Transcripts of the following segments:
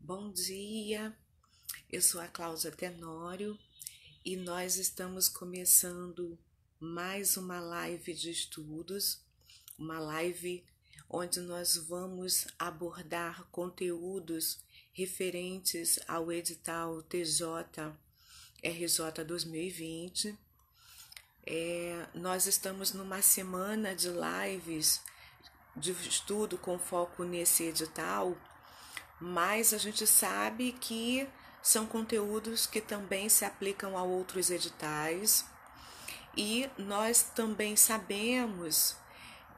Bom dia, eu sou a Cláudia Tenório e nós estamos começando mais uma live de estudos, uma live onde nós vamos abordar conteúdos referentes ao edital TJ-RJ 2020. Nós estamos numa semana de lives de estudo com foco nesse edital, mas a gente sabe que são conteúdos que também se aplicam a outros editais e nós também sabemos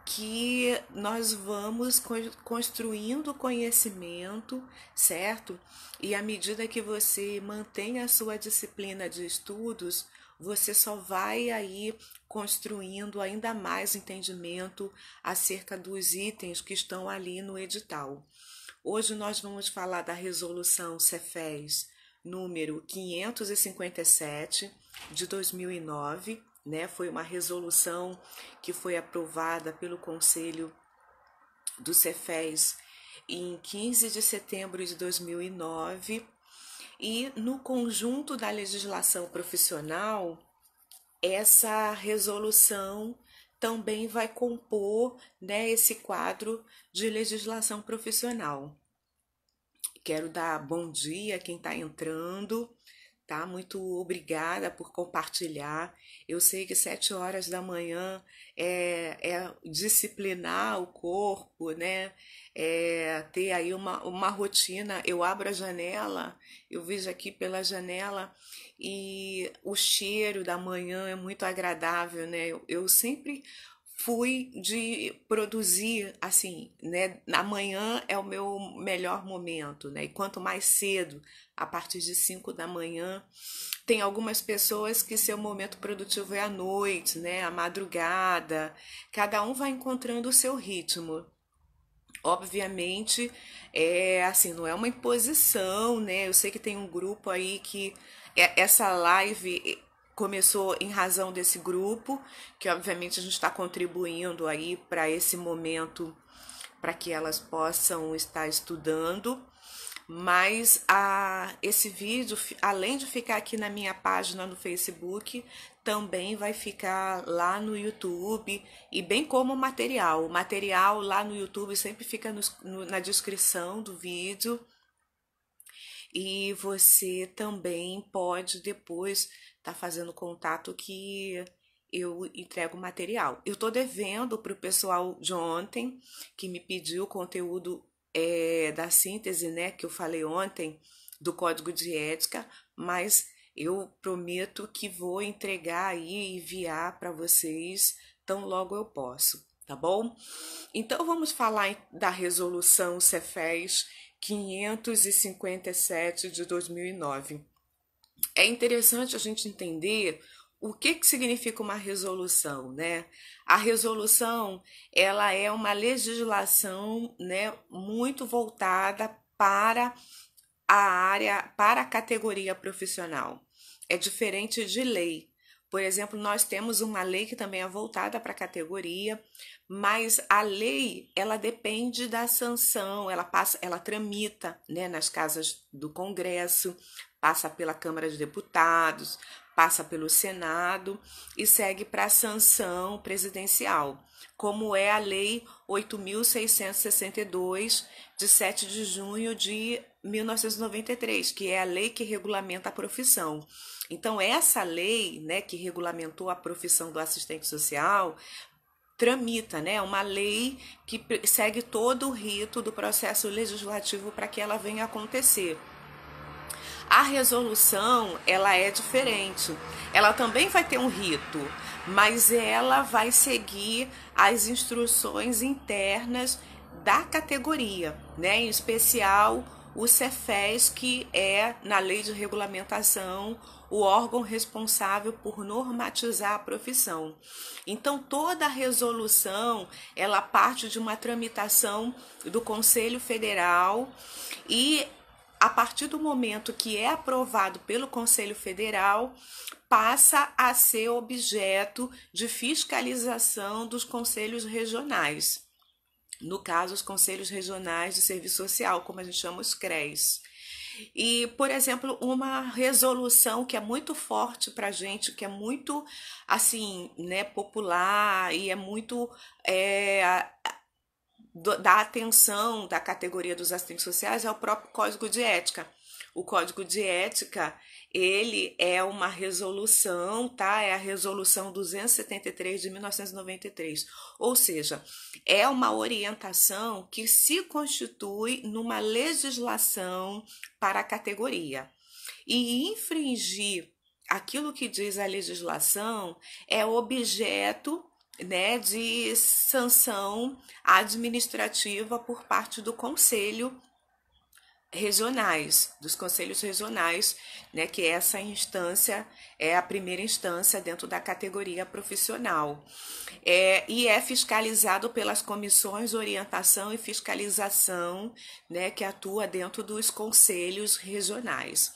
que nós vamos construindo conhecimento, certo? E à medida que você mantém a sua disciplina de estudos, você só vai aí construindo ainda mais entendimento acerca dos itens que estão ali no edital. Hoje nós vamos falar da resolução Cefes número 557 de 2009, né? Foi uma resolução que foi aprovada pelo Conselho do Cefes em 15 de setembro de 2009 e no conjunto da legislação profissional, essa resolução também vai compor, né, esse quadro de legislação profissional. Quero dar bom dia a quem está entrando, tá? Muito obrigada por compartilhar. Eu sei que 7 horas da manhã é disciplinar o corpo, né? É ter aí uma rotina. Eu abro a janela, eu vejo aqui pela janela e o cheiro da manhã é muito agradável, né? Eu sempre fui de produzir assim, né? Na manhã é o meu melhor momento, né? E quanto mais cedo, a partir de 5 da manhã, tem algumas pessoas que seu momento produtivo é à noite, né? À madrugada. Cada um vai encontrando o seu ritmo. Obviamente, assim, não é uma imposição, né? Eu sei que tem um grupo aí que essa live começou em razão desse grupo, que obviamente a gente está contribuindo aí para esse momento, para que elas possam estar estudando. Mas esse vídeo, além de ficar aqui na minha página no Facebook, também vai ficar lá no YouTube e bem como material. O material lá no YouTube sempre fica na descrição do vídeo e você também pode depois estar fazendo contato que eu entrego o material. Eu estou devendo para o pessoal de ontem que me pediu o conteúdo da síntese, né, que eu falei ontem, do código de ética, mas eu prometo que vou entregar aí e enviar para vocês tão logo eu posso, tá bom? Então vamos falar da resolução Cefes 557 de 2009. É interessante a gente entender o que significa uma resolução, né? A resolução, ela é uma legislação, né, muito voltada para a área, para a categoria profissional. É diferente de lei. Por exemplo, nós temos uma lei que também é voltada para a categoria, mas a lei, ela depende da sanção, ela tramita, né, nas casas do Congresso, passa pela Câmara de Deputados, passa pelo Senado e segue para a sanção presidencial, como é a Lei 8.662, de 7 de junho de 1993, que é a lei que regulamenta a profissão. Então, essa lei, né, que regulamentou a profissão do assistente social, tramita, né, uma lei que segue todo o rito do processo legislativo para que ela venha a acontecer. A resolução, ela é diferente. Ela também vai ter um rito, mas ela vai seguir as instruções internas da categoria, né? Em especial o Cefes, que é, na lei de regulamentação, o órgão responsável por normatizar a profissão. Então, toda a resolução, ela parte de uma tramitação do Conselho Federal e a partir do momento que é aprovado pelo Conselho Federal, passa a ser objeto de fiscalização dos conselhos regionais. No caso, os Conselhos Regionais de Serviço Social, como a gente chama os CRES. E, por exemplo, uma resolução que é muito forte para a gente, que é muito, assim, né, popular e é muito é, da atenção da categoria dos assistentes sociais é o próprio Código de Ética. O Código de Ética, ele é uma resolução, tá? É a resolução 273 de 1993. Ou seja, é uma orientação que se constitui numa legislação para a categoria. E infringir aquilo que diz a legislação é objeto, né, de sanção administrativa por parte do Conselho regionais, dos conselhos regionais, né, que essa instância é a primeira instância dentro da categoria profissional. E é fiscalizado pelas comissões de orientação e fiscalização, né, que atua dentro dos conselhos regionais.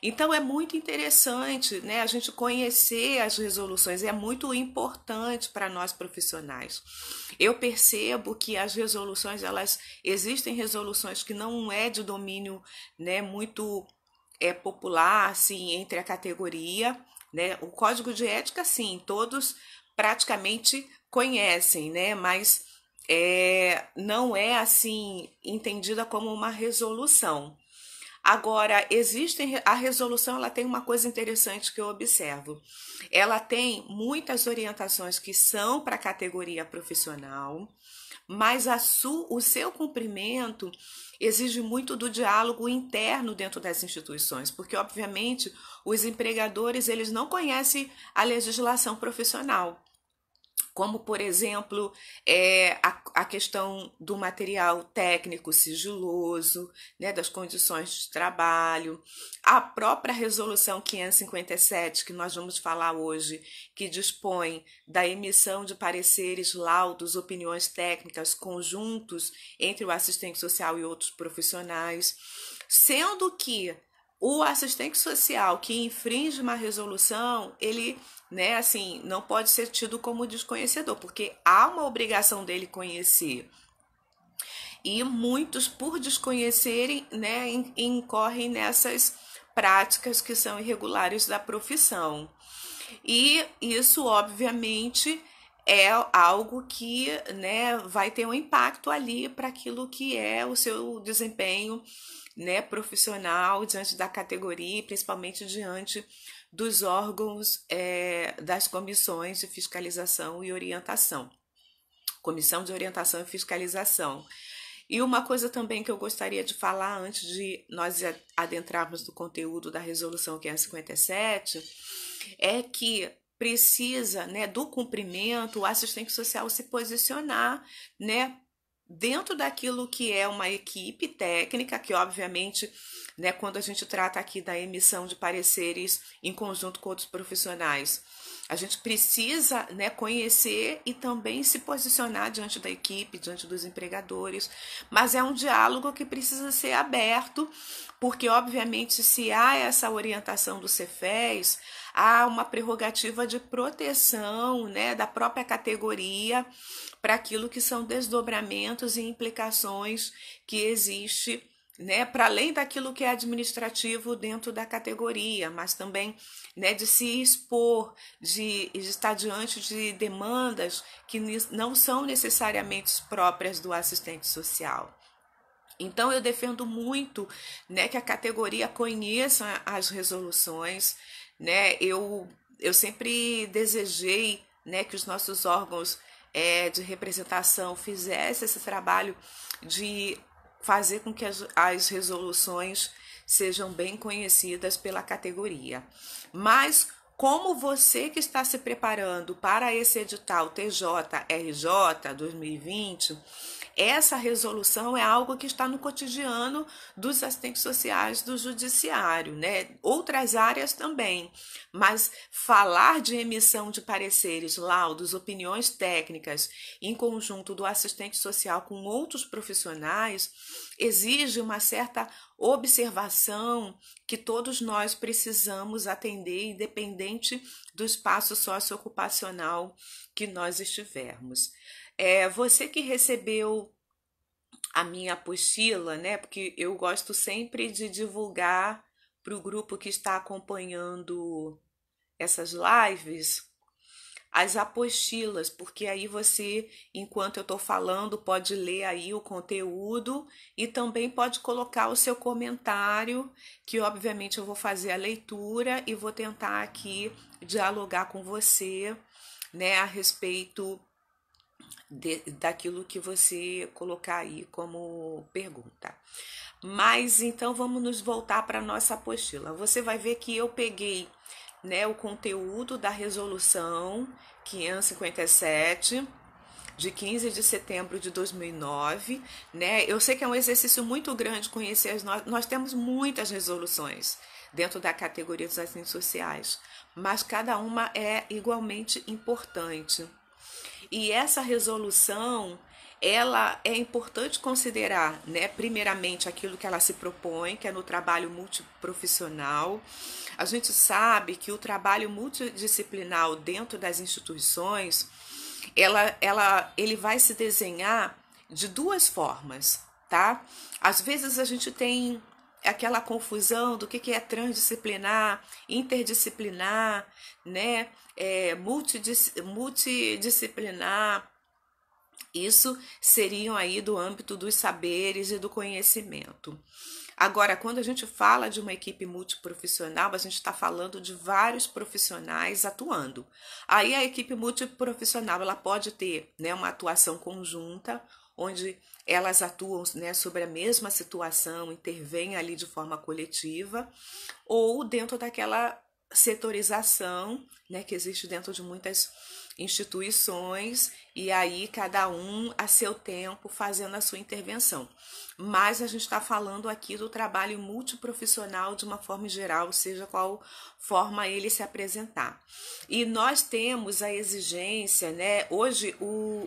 Então é muito interessante, né, a gente conhecer as resoluções, é muito importante para nós profissionais. Eu percebo que as resoluções, elas existem resoluções que não é de domínio, né, muito popular assim entre a categoria, né? O Código de Ética, sim, todos praticamente conhecem, né? Mas não é assim entendida como uma resolução. Agora, a resolução, ela tem uma coisa interessante que eu observo. Ela tem muitas orientações que são para a categoria profissional, mas o seu cumprimento exige muito do diálogo interno dentro das instituições, porque obviamente os empregadores eles não conhecem a legislação profissional, como, por exemplo, a questão do material técnico sigiloso, né, das condições de trabalho, a própria resolução 557, que nós vamos falar hoje, que dispõe da emissão de pareceres, laudos, opiniões técnicas conjuntos entre o assistente social e outros profissionais, sendo que o assistente social que infringe uma resolução, ele, né, assim, não pode ser tido como desconhecedor, porque há uma obrigação dele conhecer. E muitos, por desconhecerem, né, incorrem nessas práticas que são irregulares da profissão. E isso, obviamente, é algo que, né, vai ter um impacto ali para aquilo que é o seu desempenho, né, profissional diante da categoria, principalmente diante dos órgãos das comissões de fiscalização e orientação. Comissão de Orientação e Fiscalização. E uma coisa também que eu gostaria de falar antes de nós adentrarmos no conteúdo da Resolução 557 é que precisa, né, do cumprimento, o assistente social se posicionar, né, dentro daquilo que é uma equipe técnica, que obviamente, né, quando a gente trata aqui da emissão de pareceres em conjunto com outros profissionais, a gente precisa, né, conhecer e também se posicionar diante da equipe, diante dos empregadores, mas é um diálogo que precisa ser aberto, porque obviamente se há essa orientação do Cefes, há uma prerrogativa de proteção, né, da própria categoria para aquilo que são desdobramentos e implicações que existe, né, para além daquilo que é administrativo dentro da categoria, mas também, né, de se expor, de estar diante de demandas que não são necessariamente próprias do assistente social. Então eu defendo muito, né, que a categoria conheça as resoluções, né? Eu sempre desejei, né, que os nossos órgãos de representação fizessem esse trabalho de fazer com que as resoluções sejam bem conhecidas pela categoria. Mas como você que está se preparando para esse edital TJRJ 2020, essa resolução é algo que está no cotidiano dos assistentes sociais do judiciário, né? Outras áreas também, mas falar de emissão de pareceres, laudos, opiniões técnicas em conjunto do assistente social com outros profissionais exige uma certa observação que todos nós precisamos atender, independente do espaço socioocupacional que nós estivermos. Você que recebeu a minha apostila, né? Porque eu gosto sempre de divulgar para o grupo que está acompanhando essas lives as apostilas, porque aí você, enquanto eu estou falando, pode ler aí o conteúdo e também pode colocar o seu comentário, que obviamente eu vou fazer a leitura e vou tentar aqui dialogar com você, né, a respeito daquilo que você colocar aí como pergunta. Mas então vamos nos voltar para a nossa apostila. Você vai ver que eu peguei, né, o conteúdo da resolução 557 de 15 de setembro de 2009, né? Eu sei que é um exercício muito grande conhecer nós temos muitas resoluções dentro da categoria dos assistentes sociais, mas cada uma é igualmente importante. E essa resolução, ela é importante considerar, né, primeiramente aquilo que ela se propõe, que é no trabalho multiprofissional. A gente sabe que o trabalho multidisciplinar dentro das instituições, ele vai se desenhar de duas formas, tá? Às vezes a gente tem aquela confusão do que é transdisciplinar, interdisciplinar, né? Multidisciplinar. Isso seriam aí do âmbito dos saberes e do conhecimento. Agora, quando a gente fala de uma equipe multiprofissional, a gente está falando de vários profissionais atuando. Aí a equipe multiprofissional ela pode ter, né, uma atuação conjunta, onde elas atuam, né, sobre a mesma situação, intervêm ali de forma coletiva, ou dentro daquela setorização, né, que existe dentro de muitas instituições, e aí cada um a seu tempo fazendo a sua intervenção. Mas a gente está falando aqui do trabalho multiprofissional de uma forma geral, seja qual forma ele se apresentar. E nós temos a exigência, né? Hoje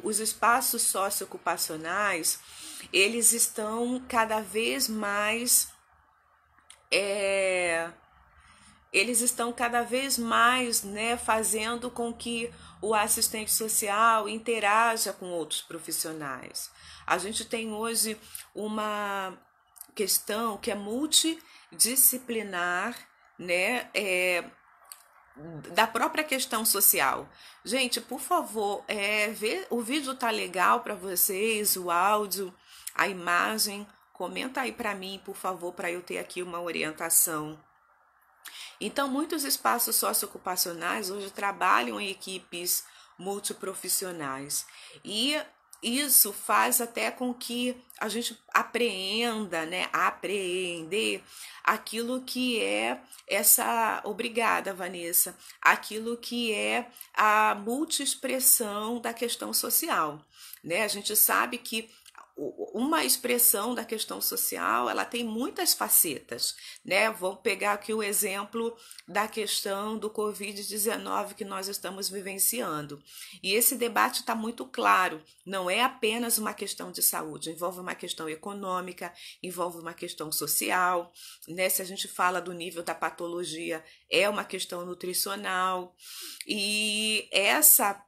os espaços socioocupacionais, eles estão cada vez mais né, fazendo com que o assistente social interaja com outros profissionais. A gente tem hoje uma questão que é multidisciplinar, né, da própria questão social. Gente, por favor, o vídeo tá legal para vocês, o áudio, a imagem, comenta aí para mim, por favor, para eu ter aqui uma orientação. Então, muitos espaços socioocupacionais hoje trabalham em equipes multiprofissionais e isso faz até com que a gente apreenda, né, apreender aquilo que é obrigada, Vanessa, aquilo que é a multiexpressão da questão social, né? A gente sabe que uma expressão da questão social, ela tem muitas facetas, né? Vamos pegar aqui o exemplo da questão do Covid-19 que nós estamos vivenciando. E esse debate está muito claro, não é apenas uma questão de saúde, envolve uma questão econômica, envolve uma questão social, né? Se a gente fala do nível da patologia, é uma questão nutricional, e essa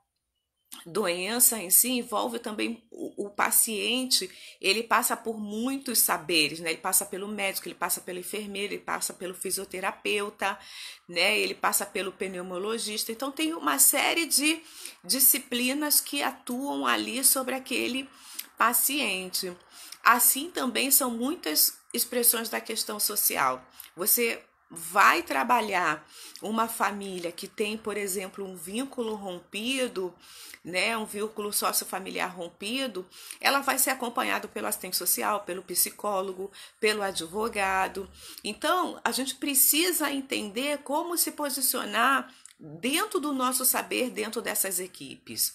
doença em si envolve também o paciente, ele passa por muitos saberes, né? Ele passa pelo médico, ele passa pelo enfermeiro, ele passa pelo fisioterapeuta, né? Ele passa pelo pneumologista. Então tem uma série de disciplinas que atuam ali sobre aquele paciente. Assim também são muitas expressões da questão social. Você vai trabalhar uma família que tem, por exemplo, um vínculo rompido, né, um vínculo sociofamiliar rompido, ela vai ser acompanhada pelo assistente social, pelo psicólogo, pelo advogado. Então, a gente precisa entender como se posicionar dentro do nosso saber, dentro dessas equipes.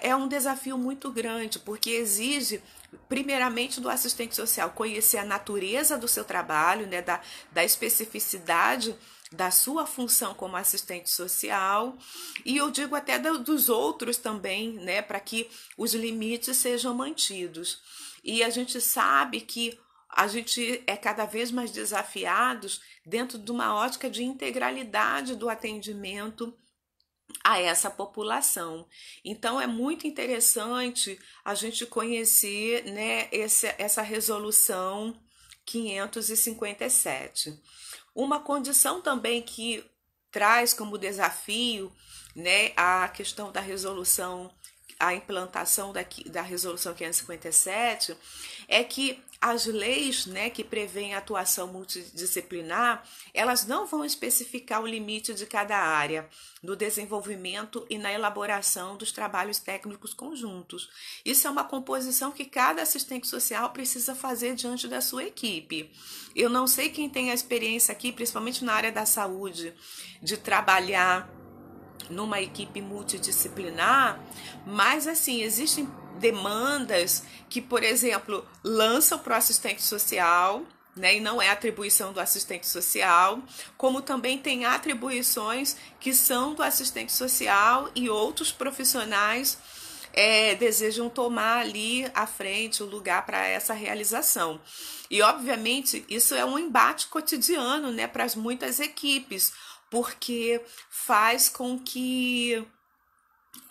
É um desafio muito grande, porque exige primeiramente do assistente social conhecer a natureza do seu trabalho, né, da especificidade da sua função como assistente social, e eu digo até dos outros também, né, para que os limites sejam mantidos. E a gente sabe que a gente é cada vez mais desafiados dentro de uma ótica de integralidade do atendimento a essa população. Então é muito interessante a gente conhecer, né, essa resolução 557. Uma condição também que traz como desafio, né, a questão da resolução, a implantação da resolução 557, é que as leis, né, que prevêem a atuação multidisciplinar, elas não vão especificar o limite de cada área no desenvolvimento e na elaboração dos trabalhos técnicos conjuntos. Isso é uma composição que cada assistente social precisa fazer diante da sua equipe. Eu não sei quem tem a experiência aqui, principalmente na área da saúde, de trabalhar numa equipe multidisciplinar, mas assim, existem demandas que, por exemplo, lançam para o assistente social, né, e não é atribuição do assistente social, como também tem atribuições que são do assistente social e outros profissionais desejam tomar ali à frente o lugar para essa realização. E, obviamente, isso é um embate cotidiano, né, para muitas equipes, porque faz com que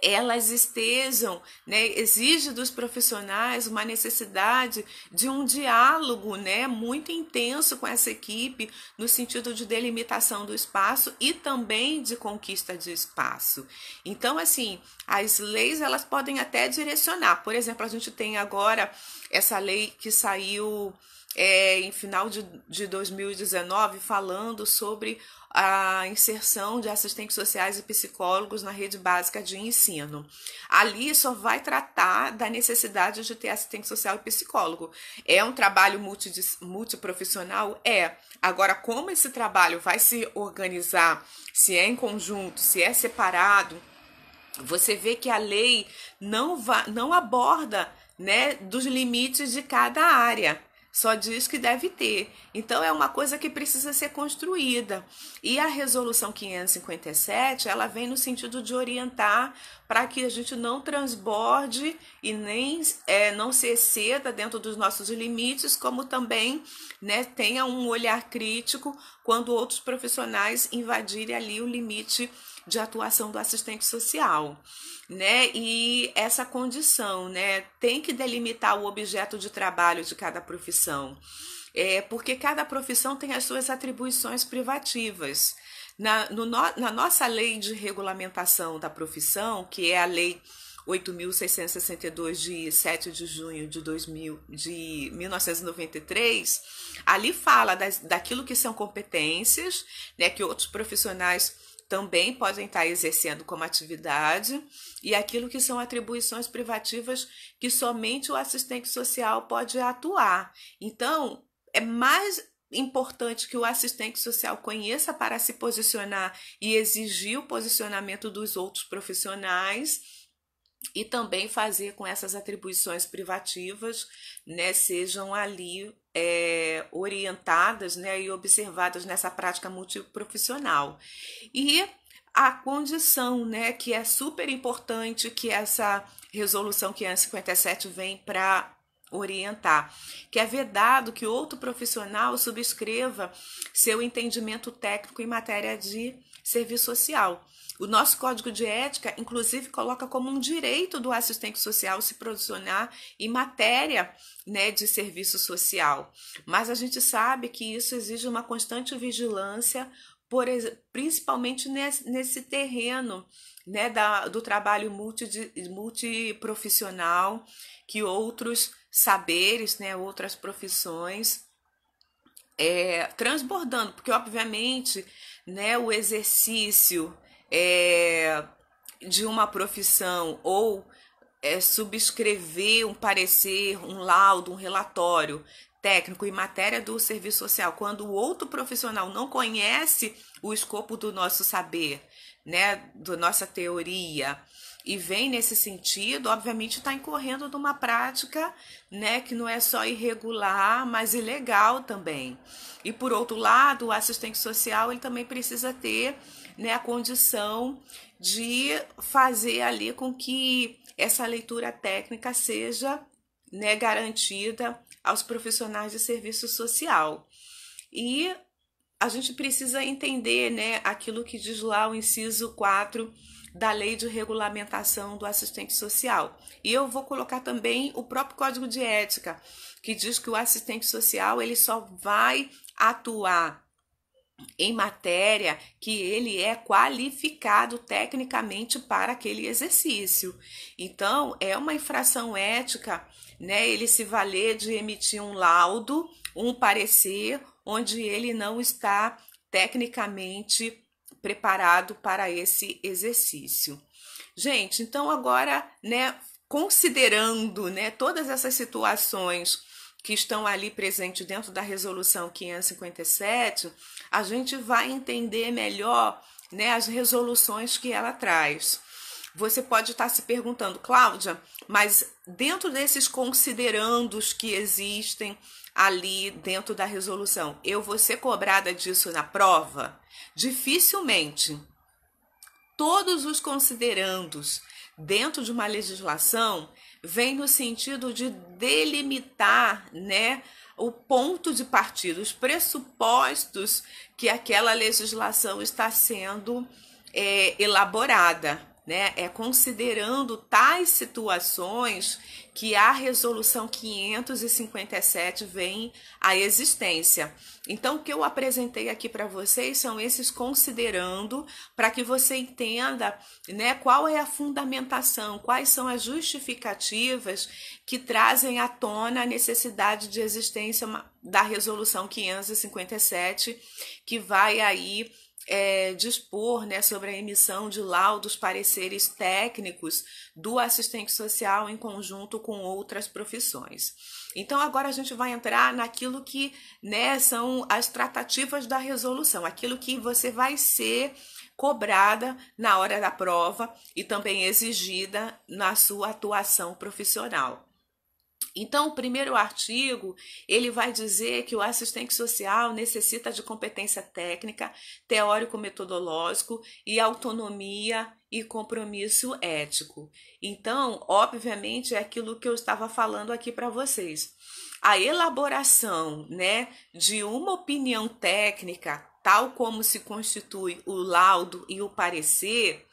elas estejam, né, exige dos profissionais uma necessidade de um diálogo, né, muito intenso com essa equipe, no sentido de delimitação do espaço e também de conquista de espaço. Então, assim, as leis, elas podem até direcionar. Por exemplo, a gente tem agora essa lei que saiu em final de 2019, falando sobre a inserção de assistentes sociais e psicólogos na rede básica de ensino. Ali só vai tratar da necessidade de ter assistente social e psicólogo. É um trabalho multiprofissional? É. Agora, como esse trabalho vai se organizar, se é em conjunto, se é separado, você vê que a lei não aborda, né, dos limites de cada área. Só diz que deve ter. Então, é uma coisa que precisa ser construída. E a resolução 557, ela vem no sentido de orientar para que a gente não transborde e nem não se exceda dentro dos nossos limites, como também, né, tenha um olhar crítico quando outros profissionais invadirem ali o limite de atuação do assistente social, né? E essa condição, né, tem que delimitar o objeto de trabalho de cada profissão, porque cada profissão tem as suas atribuições privativas. Na nossa lei de regulamentação da profissão, que é a lei 8.662, de 7 de junho de 1993, ali fala daquilo que são competências, né, que outros profissionais também podem estar exercendo como atividade, e aquilo que são atribuições privativas que somente o assistente social pode atuar. Então, é mais importante que o assistente social conheça para se posicionar e exigir o posicionamento dos outros profissionais, e também fazer com essas atribuições privativas, né, sejam ali orientadas, né, e observadas nessa prática multiprofissional. E a condição, né, que é super importante, que essa resolução 557 vem para orientar, que é vedado que outro profissional subscreva seu entendimento técnico em matéria de serviço social. O nosso Código de Ética, inclusive, coloca como um direito do assistente social se posicionar em matéria, né, de serviço social. Mas a gente sabe que isso exige uma constante vigilância, principalmente nesse terreno, né, do trabalho multiprofissional, que outros saberes, né, outras profissões transbordando, porque obviamente, né, o exercício de uma profissão ou subscrever um parecer, um laudo, um relatório técnico em matéria do serviço social, quando o outro profissional não conhece o escopo do nosso saber, né, da nossa teoria, e vem nesse sentido, obviamente está incorrendo numa prática, né, que não é só irregular, mas ilegal também. E por outro lado, o assistente social, ele também precisa ter, né, a condição de fazer ali com que essa leitura técnica seja, né, garantida aos profissionais de serviço social. E a gente precisa entender, né, aquilo que diz lá o inciso 4 da Lei de Regulamentação do Assistente Social. E eu vou colocar também o próprio Código de Ética, que diz que o assistente social ele só vai atuar em matéria que ele é qualificado tecnicamente para aquele exercício. Então, é uma infração ética, né, ele se valer de emitir um laudo, um parecer, onde ele não está tecnicamente preparado para esse exercício. Gente, então agora, né, considerando, né, todas essas situações que estão ali presentes dentro da resolução 557, a gente vai entender melhor, né, as resoluções que ela traz. Você pode estar se perguntando, Cláudia, mas dentro desses considerandos que existem ali dentro da resolução, eu vou ser cobrada disso na prova? Dificilmente. Todos os considerandos dentro de uma legislação vêm no sentido de delimitar, né, o ponto de partida, os pressupostos que aquela legislação está sendo elaborada, né? É considerando tais situações que a resolução 557 vem à existência. Então, o que eu apresentei aqui para vocês são esses considerando, para que você entenda, né, qual é a fundamentação, quais são as justificativas que trazem à tona a necessidade de existência da resolução 557, que vai aí dispor, né, sobre a emissão de laudos, pareceres técnicos do assistente social em conjunto com outras profissões. Então, agora a gente vai entrar naquilo que, né, são as tratativas da resolução, aquilo que você vai ser cobrada na hora da prova e também exigida na sua atuação profissional. Então, o primeiro artigo, ele vai dizer que o assistente social necessita de competência técnica, teórico-metodológico e autonomia e compromisso ético. Então, obviamente, é aquilo que eu estava falando aqui para vocês. A elaboração, né, de uma opinião técnica, tal como se constitui o laudo e o parecer,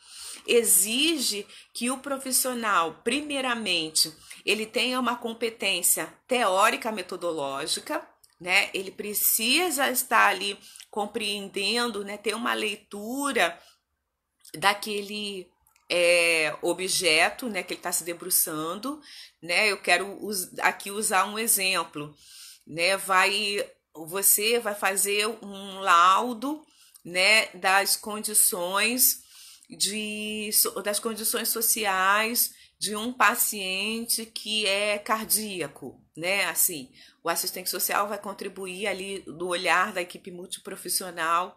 exige que o profissional, primeiramente, ele tenha uma competência teórica metodológica, né? Ele precisa estar ali compreendendo, né? Ter uma leitura daquele objeto, né? Que ele está se debruçando, né? Eu quero aqui usar um exemplo, né? Você vai fazer um laudo, né? Das condições sociais de um paciente que é cardíaco, né? Assim, o assistente social vai contribuir ali do olhar da equipe multiprofissional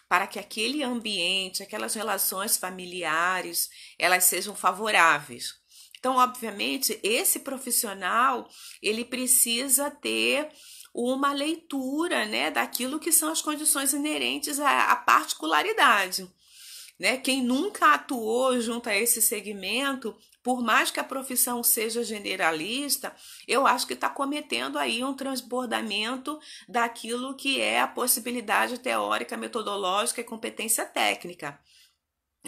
para que aquele ambiente, aquelas relações familiares, elas sejam favoráveis. Então, obviamente, esse profissional, ele precisa ter uma leitura, né, daquilo que são as condições inerentes à particularidade. Né? Quem nunca atuou junto a esse segmento, por mais que a profissão seja generalista, eu acho que está cometendo aí um transbordamento daquilo que é a possibilidade teórica, metodológica e competência técnica.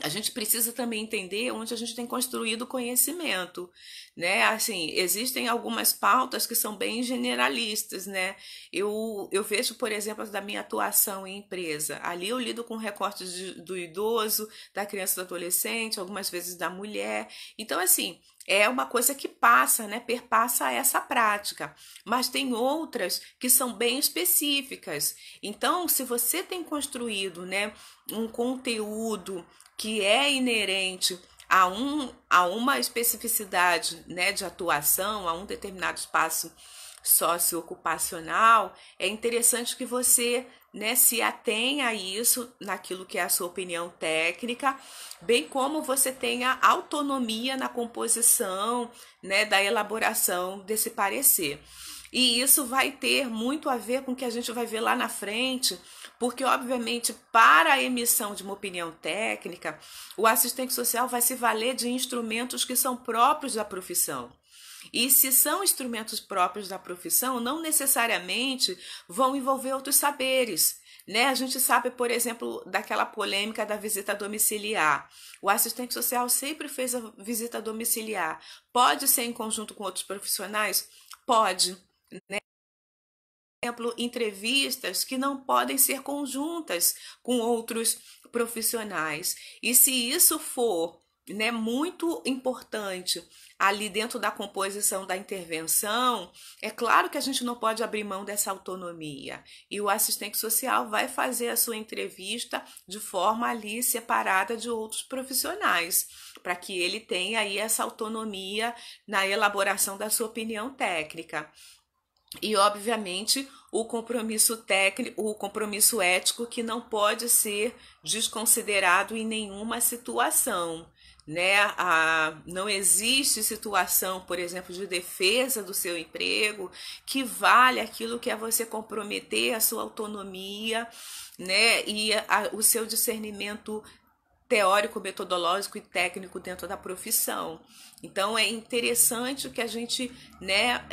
A gente precisa também entender onde a gente tem construído conhecimento, né? Assim, existem algumas pautas que são bem generalistas, né? Eu vejo, por exemplo, da minha atuação em empresa. Ali eu lido com recortes do idoso, da criança e do adolescente, algumas vezes da mulher. Então, assim, é uma coisa que passa, né? Perpassa essa prática. Mas tem outras que são bem específicas. Então, se você tem construído, né, um conteúdo que é inerente a uma especificidade, né, de atuação, a um determinado espaço socioocupacional, é interessante que você, né, se atenha a isso naquilo que é a sua opinião técnica, bem como você tenha autonomia na composição, né, da elaboração desse parecer. E isso vai ter muito a ver com o que a gente vai ver lá na frente, porque, obviamente, para a emissão de uma opinião técnica, o assistente social vai se valer de instrumentos que são próprios da profissão. E se são instrumentos próprios da profissão, não necessariamente vão envolver outros saberes. Né? A gente sabe, por exemplo, daquela polêmica da visita domiciliar. O assistente social sempre fez a visita domiciliar. Pode ser em conjunto com outros profissionais? Pode. Né? Por exemplo, entrevistas que não podem ser conjuntas com outros profissionais. E se isso for, né, muito importante ali dentro da composição da intervenção, é claro que a gente não pode abrir mão dessa autonomia. E o assistente social vai fazer a sua entrevista de forma ali separada de outros profissionais, para que ele tenha aí essa autonomia na elaboração da sua opinião técnica. E, obviamente, o compromisso técnico, o compromisso ético que não pode ser desconsiderado em nenhuma situação. Né? Não existe situação, por exemplo, de defesa do seu emprego que vale aquilo que é você comprometer a sua autonomia, né? E o seu discernimento teórico, metodológico e técnico dentro da profissão. Então é interessante que a gente, né,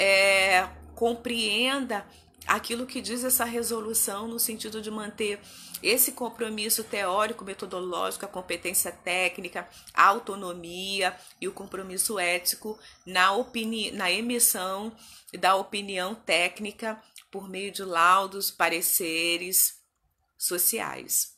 compreenda aquilo que diz essa resolução no sentido de manter esse compromisso teórico, metodológico, a competência técnica, a autonomia e o compromisso ético na emissão da opinião técnica por meio de laudos, pareceres sociais.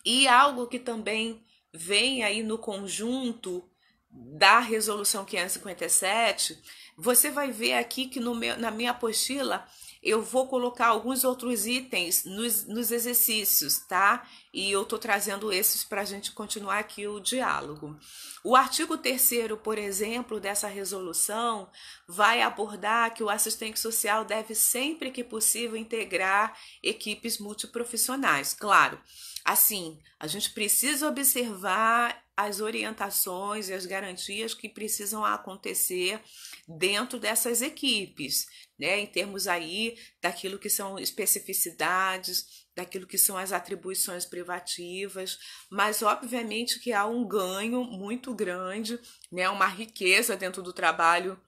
E algo que também vem aí no conjunto da resolução 557, você vai ver aqui que na minha apostila eu vou colocar alguns outros itens nos exercícios, tá? E eu tô trazendo esses para a gente continuar aqui o diálogo. O artigo 3º, por exemplo, dessa resolução, vai abordar que o assistente social deve sempre que possível integrar equipes multiprofissionais. Claro, assim, a gente precisa observar as orientações e as garantias que precisam acontecer dentro dessas equipes, né? Em termos aí daquilo que são especificidades, daquilo que são as atribuições privativas, mas obviamente que há um ganho muito grande, né? Uma riqueza dentro do trabalho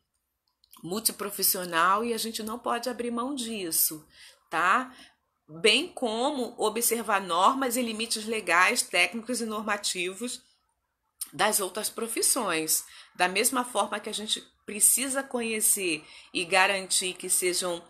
multiprofissional e a gente não pode abrir mão disso, tá? Bem como observar normas e limites legais, técnicos e normativos das outras profissões. Da mesma forma que a gente precisa conhecer e garantir que sejam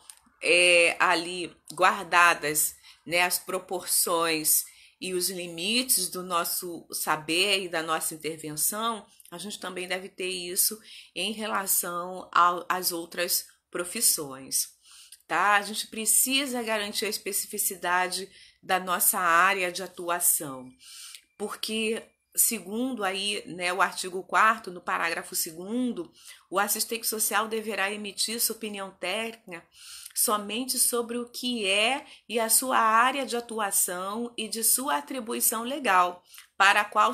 ali guardadas, né, as proporções e os limites do nosso saber e da nossa intervenção, a gente também deve ter isso em relação às outras profissões. Tá? A gente precisa garantir a especificidade da nossa área de atuação, porque segundo aí, né, o artigo 4º, no parágrafo 2º, o assistente social deverá emitir sua opinião técnica somente sobre o que é e a sua área de atuação e de sua atribuição legal, para a qual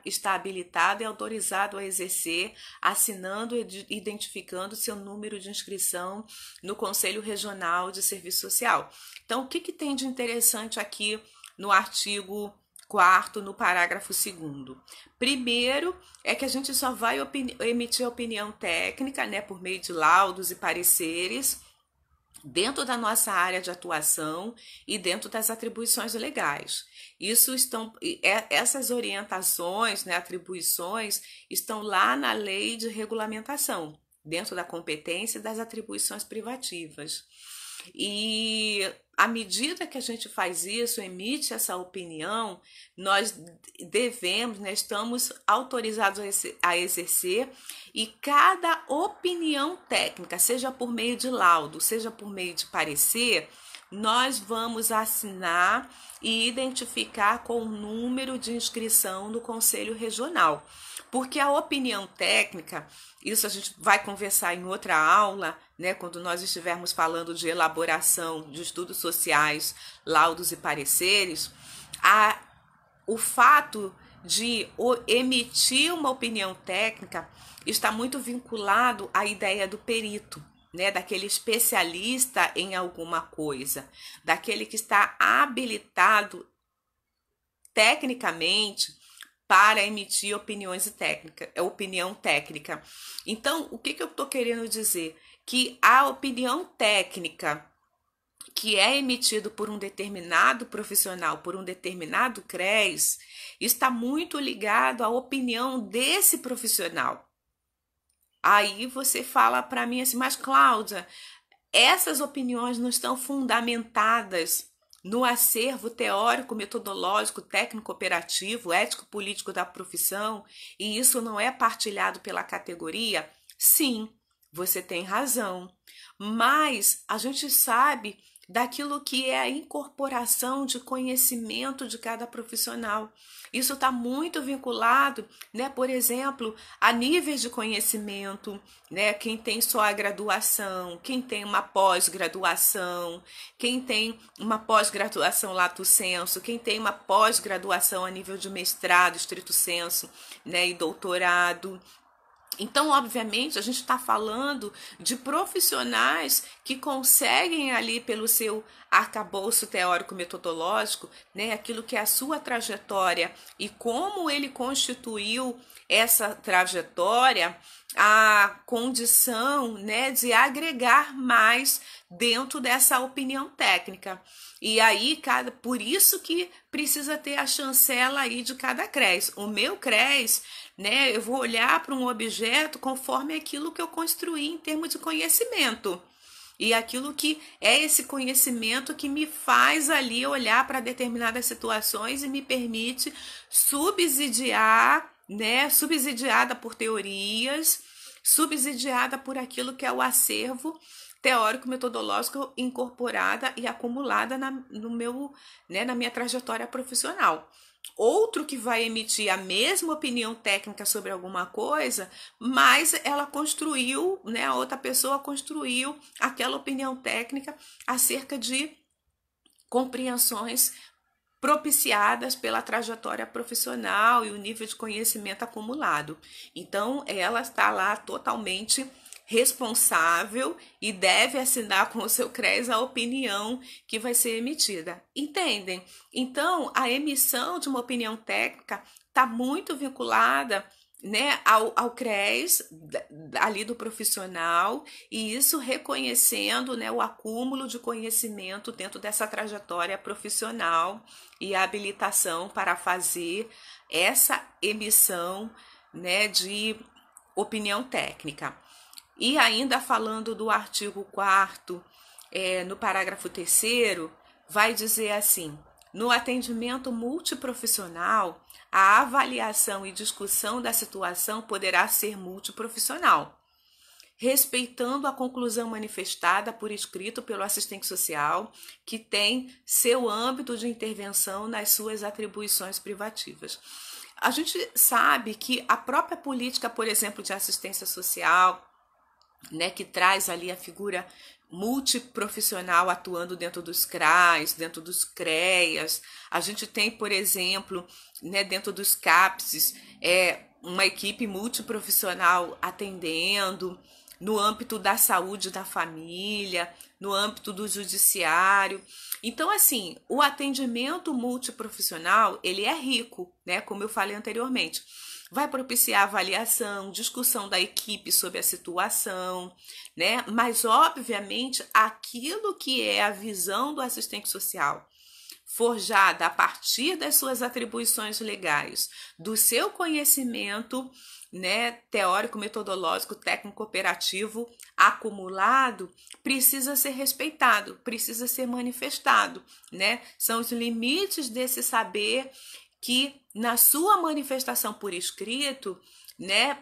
está habilitado e autorizado a exercer, assinando e identificando seu número de inscrição no Conselho Regional de Serviço Social. Então, o que tem de interessante aqui no artigo 4º, no parágrafo 2º? Primeiro, é que a gente só vai emitir a opinião técnica, né, por meio de laudos e pareceres, dentro da nossa área de atuação e dentro das atribuições legais. Essas orientações, né, atribuições, estão lá na lei de regulamentação, dentro da competência e das atribuições privativas. E à medida que a gente faz isso, emite essa opinião, nós devemos, né, estamos autorizados a exercer, e cada opinião técnica, seja por meio de laudo, seja por meio de parecer, nós vamos assinar e identificar com o número de inscrição no Conselho Regional. Porque a opinião técnica, isso a gente vai conversar em outra aula, né, quando nós estivermos falando de elaboração de estudos sociais, laudos e pareceres, o fato de emitir uma opinião técnica está muito vinculado à ideia do perito, né, daquele especialista em alguma coisa, daquele que está habilitado tecnicamente para emitir opinião técnica. Então, o que eu estou querendo dizer? Que a opinião técnica que é emitido por um determinado profissional, por um determinado CRES, está muito ligado à opinião desse profissional. Aí você fala para mim assim, mas Cláudia, essas opiniões não estão fundamentadas no acervo teórico, metodológico, técnico, operativo, ético, político da profissão, e isso não é partilhado pela categoria? Sim, você tem razão. Mas a gente sabe daquilo que é a incorporação de conhecimento de cada profissional. Isso está muito vinculado, né, por exemplo, a níveis de conhecimento, né, quem tem só a graduação, quem tem uma pós-graduação, quem tem uma pós-graduação lato sensu, quem tem uma pós-graduação a nível de mestrado, estrito sensu, né, e doutorado. Então, obviamente, a gente está falando de profissionais que conseguem ali pelo seu arcabouço teórico-metodológico, né, aquilo que é a sua trajetória e como ele constituiu essa trajetória, a condição, né, de agregar mais dentro dessa opinião técnica. E aí, por isso que precisa ter a chancela aí de cada CRES. O meu CRES, né, eu vou olhar para um objeto conforme aquilo que eu construí em termos de conhecimento. E aquilo que é esse conhecimento que me faz ali olhar para determinadas situações e me permite subsidiar, né, subsidiada por teorias, subsidiada por aquilo que é o acervo teórico, metodológico incorporada e acumulada na minha trajetória profissional. Outro que vai emitir a mesma opinião técnica sobre alguma coisa, mas ela construiu, né, a outra pessoa construiu aquela opinião técnica acerca de compreensões propiciadas pela trajetória profissional e o nível de conhecimento acumulado. Então, ela está lá totalmente responsável e deve assinar com o seu CRES a opinião que vai ser emitida. Entendem? Então, a emissão de uma opinião técnica está muito vinculada, né, ao CRES ali do profissional, e isso reconhecendo, né, o acúmulo de conhecimento dentro dessa trajetória profissional e a habilitação para fazer essa emissão, né, de opinião técnica. E ainda falando do artigo 4º, no parágrafo 3º, vai dizer assim: no atendimento multiprofissional, a avaliação e discussão da situação poderá ser multiprofissional, respeitando a conclusão manifestada por escrito pelo assistente social, que tem seu âmbito de intervenção nas suas atribuições privativas. A gente sabe que a própria política, por exemplo, de assistência social, né, que traz ali a figura multiprofissional atuando dentro dos CRAs, dentro dos CREAs. A gente tem, por exemplo, né, dentro dos CAPSs, uma equipe multiprofissional atendendo, no âmbito da saúde da família, no âmbito do judiciário. Então, assim, o atendimento multiprofissional, ele é rico, né, como eu falei anteriormente. Vai propiciar avaliação, discussão da equipe sobre a situação, né? Mas, obviamente, aquilo que é a visão do assistente social, forjada a partir das suas atribuições legais, do seu conhecimento, né, teórico, metodológico, técnico, operativo acumulado, precisa ser respeitado, precisa ser manifestado, né? São os limites desse saber que na sua manifestação por escrito, né,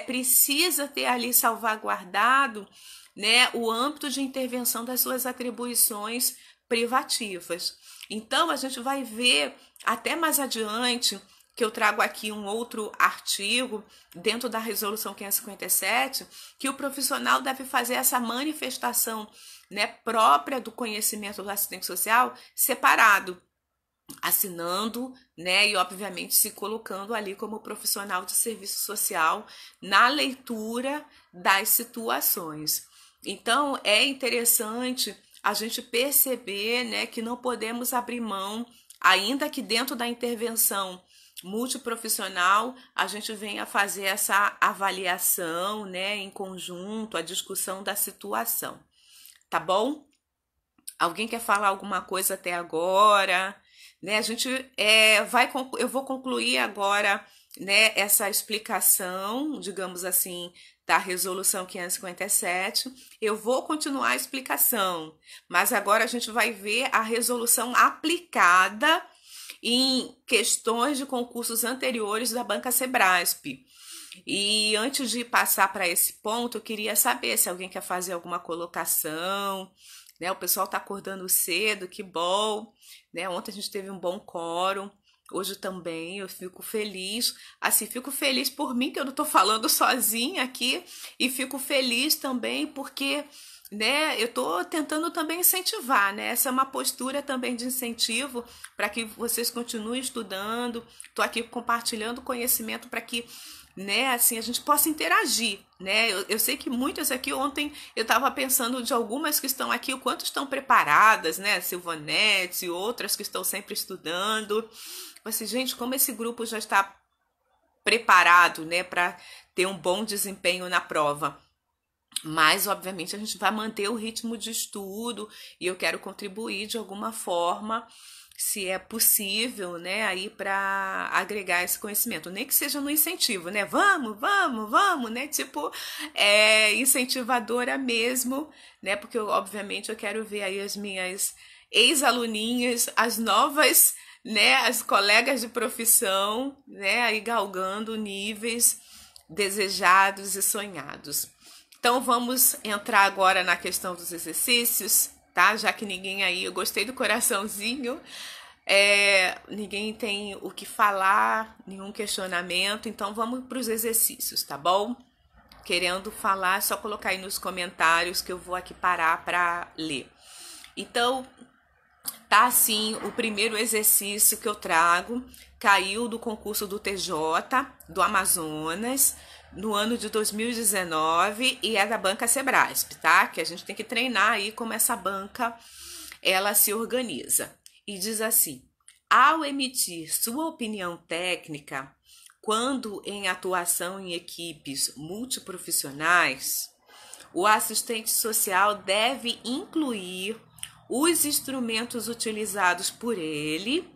precisa ter ali salvaguardado, né, o âmbito de intervenção das suas atribuições privativas. Então, a gente vai ver até mais adiante, que eu trago aqui um outro artigo dentro da resolução 557, que o profissional deve fazer essa manifestação, né, própria do conhecimento do assistente social separado, assinando, né, e obviamente se colocando ali como profissional de serviço social na leitura das situações. Então, é interessante a gente perceber, né, que não podemos abrir mão, ainda que dentro da intervenção multiprofissional, a gente venha fazer essa avaliação, né, em conjunto, a discussão da situação. Tá bom? Alguém quer falar alguma coisa até agora? Né, a gente eu vou concluir agora, né, essa explicação, digamos assim, da resolução 557. Eu vou continuar a explicação, mas agora a gente vai ver a resolução aplicada em questões de concursos anteriores da Banca Sebrasp. E antes de passar para esse ponto, eu queria saber se alguém quer fazer alguma colocação, né? O pessoal está acordando cedo, que bom, né? Ontem a gente teve um bom quórum, hoje também, eu fico feliz. Assim, fico feliz por mim, que eu não estou falando sozinha aqui, e fico feliz também porque, né, eu estou tentando também incentivar, né? Essa é uma postura também de incentivo para que vocês continuem estudando. Estou aqui compartilhando conhecimento para que, né, assim, a gente possa interagir, né? Eu sei que muitas aqui, ontem eu estava pensando de algumas que estão aqui, o quanto estão preparadas, né? Silvanete e outras que estão sempre estudando. Assim, gente, como esse grupo já está preparado, né, para ter um bom desempenho na prova. Mas, obviamente, a gente vai manter o ritmo de estudo e eu quero contribuir de alguma forma, se é possível, né, aí para agregar esse conhecimento, nem que seja no incentivo, né, vamos, né, tipo, incentivadora mesmo, né, porque obviamente eu quero ver aí as minhas ex-aluninhas, as novas, né, as colegas de profissão, né, aí galgando níveis desejados e sonhados. Então vamos entrar agora na questão dos exercícios, tá? Já que ninguém aí, eu gostei do coraçãozinho, ninguém tem o que falar, nenhum questionamento, então vamos para os exercícios, tá bom? Querendo falar, é só colocar aí nos comentários que eu vou aqui parar para ler. Então, tá assim, o primeiro exercício que eu trago caiu do concurso do TJ, do Amazonas, no ano de 2019 e é da Banca Sebrasp, tá? Que a gente tem que treinar aí como essa banca, ela se organiza. E diz assim: ao emitir sua opinião técnica, quando em atuação em equipes multiprofissionais, o assistente social deve incluir os instrumentos utilizados por ele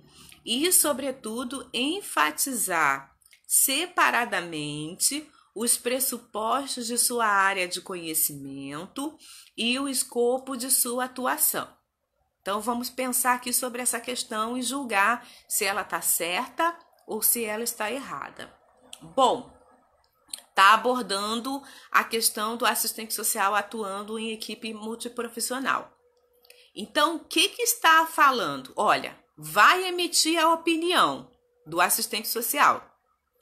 e, sobretudo, enfatizar separadamente os pressupostos de sua área de conhecimento e o escopo de sua atuação. Então, vamos pensar aqui sobre essa questão e julgar se ela está certa ou se ela está errada. Bom, está abordando a questão do assistente social atuando em equipe multiprofissional. Então, o que está falando? Olha, vai emitir a opinião do assistente social,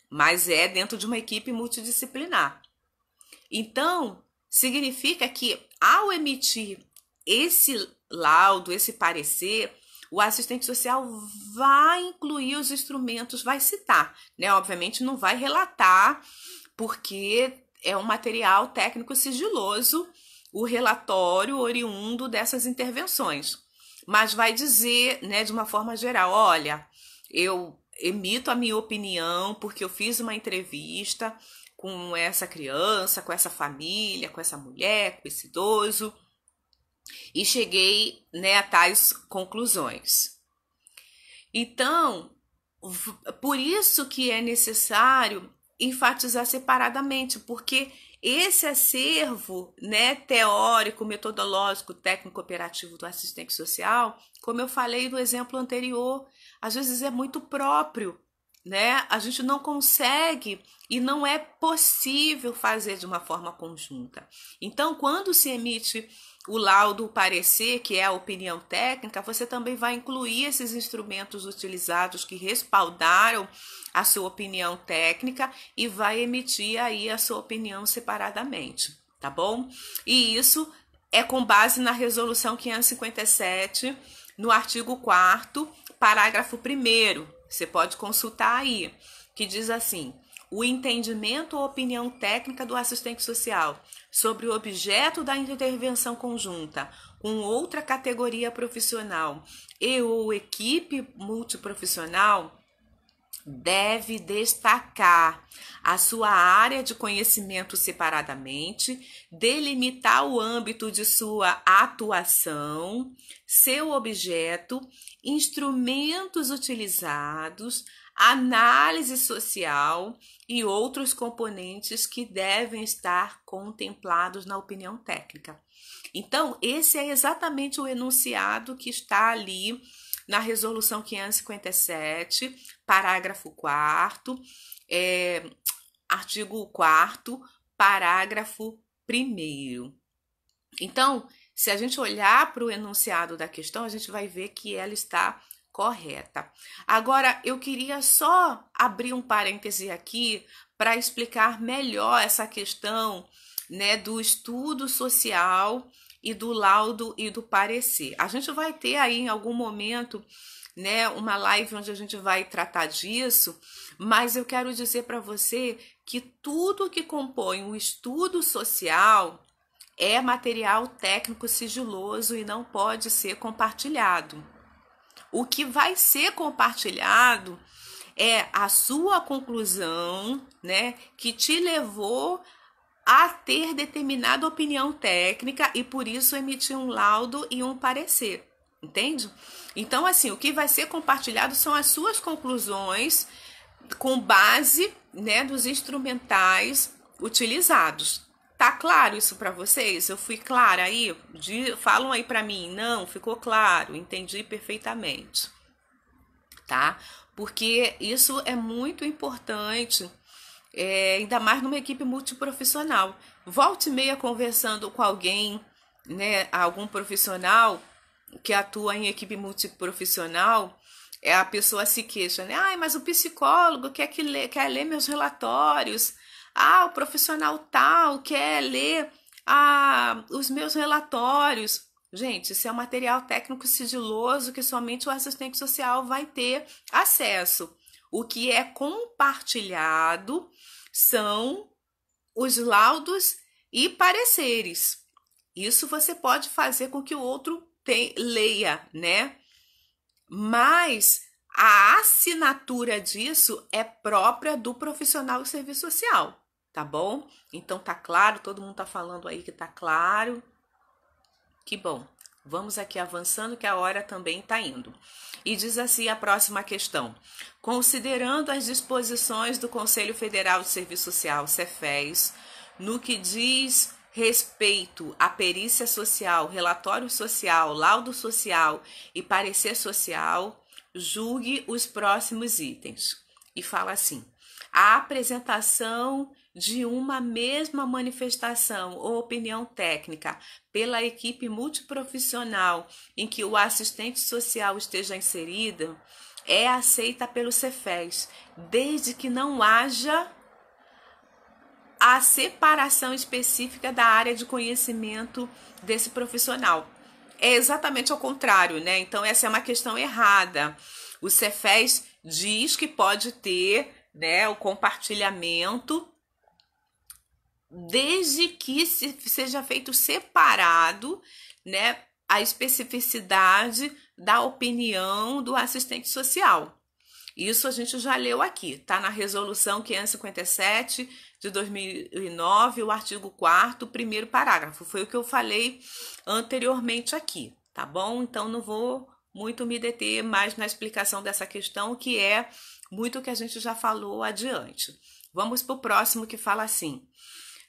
mas é dentro de uma equipe multidisciplinar. Então, significa que ao emitir esse laudo, esse parecer, o assistente social vai incluir os instrumentos, vai citar, né? Obviamente não vai relatar, porque é um material técnico sigiloso, o relatório oriundo dessas intervenções. Mas vai dizer, né, de uma forma geral, olha, eu emito a minha opinião porque eu fiz uma entrevista com essa criança, com essa família, com essa mulher, com esse idoso, e cheguei, né, a tais conclusões. Então, por isso que é necessário enfatizar separadamente, porque esse acervo, né, teórico, metodológico, técnico operativo do assistente social, como eu falei no exemplo anterior, às vezes é muito próprio, né? A gente não consegue e não é possível fazer de uma forma conjunta. Então, quando se emite o laudo, o parecer, que é a opinião técnica, você também vai incluir esses instrumentos utilizados que respaldaram a sua opinião técnica e vai emitir aí a sua opinião separadamente, tá bom? E isso é com base na resolução 557, no artigo 4º, parágrafo 1º. Você pode consultar aí, que diz assim: o entendimento ou opinião técnica do assistente social sobre o objeto da intervenção conjunta com outra categoria profissional e ou equipe multiprofissional deve destacar a sua área de conhecimento separadamente, delimitar o âmbito de sua atuação, seu objeto, instrumentos utilizados, análise social e outros componentes que devem estar contemplados na opinião técnica. Então, esse é exatamente o enunciado que está ali na Resolução 557, parágrafo 4º, artigo 4º, parágrafo 1º. Então, se a gente olhar para o enunciado da questão, a gente vai ver que ela está correta. Agora, eu queria só abrir um parêntese aqui para explicar melhor essa questão, né, do estudo social e do laudo e do parecer. A gente vai ter aí em algum momento, né, uma live onde a gente vai tratar disso, mas eu quero dizer para você que tudo que compõe o estudo social é material técnico sigiloso e não pode ser compartilhado. O que vai ser compartilhado é a sua conclusão, né, que te levou a ter determinada opinião técnica e por isso emitir um laudo e um parecer, entende? Então, assim, o que vai ser compartilhado são as suas conclusões com base, né, dos instrumentais utilizados. Tá claro isso para vocês? Eu fui clara aí? Falam aí para mim. Não, ficou claro, entendi perfeitamente, tá? Porque isso é muito importante, ainda mais numa equipe multiprofissional. Volta e meia conversando com alguém, né, algum profissional que atua em equipe multiprofissional, a pessoa se queixa, né? Ai, mas o psicólogo quer ler meus relatórios. Ah, o profissional tal quer ler os meus relatórios. Gente, isso é um material técnico sigiloso que somente o assistente social vai ter acesso. O que é compartilhado são os laudos e pareceres. Isso você pode fazer com que o outro leia, né? Mas a assinatura disso é própria do profissional de serviço social, tá bom? Então tá claro, todo mundo tá falando aí que tá claro. Que bom. Vamos aqui avançando que a hora também tá indo. E diz assim a próxima questão. Considerando as disposições do Conselho Federal de Serviço Social, Cefes, no que diz respeito à perícia social, relatório social, laudo social e parecer social, julgue os próximos itens. E fala assim: a apresentação de uma mesma manifestação ou opinião técnica pela equipe multiprofissional em que o assistente social esteja inserida é aceita pelo Cefes, desde que não haja a separação específica da área de conhecimento desse profissional. É exatamente ao contrário, né? Então, essa é uma questão errada. O Cefes diz que pode ter, né, o compartilhamento desde que seja feito separado, né, a especificidade da opinião do assistente social. Isso a gente já leu aqui, tá na Resolução 557 de 2009, o artigo 4º, primeiro parágrafo. Foi o que eu falei anteriormente aqui, tá bom? Então não vou muito me deter mais na explicação dessa questão, que é muito o que a gente já falou adiante. Vamos para o próximo, que fala assim: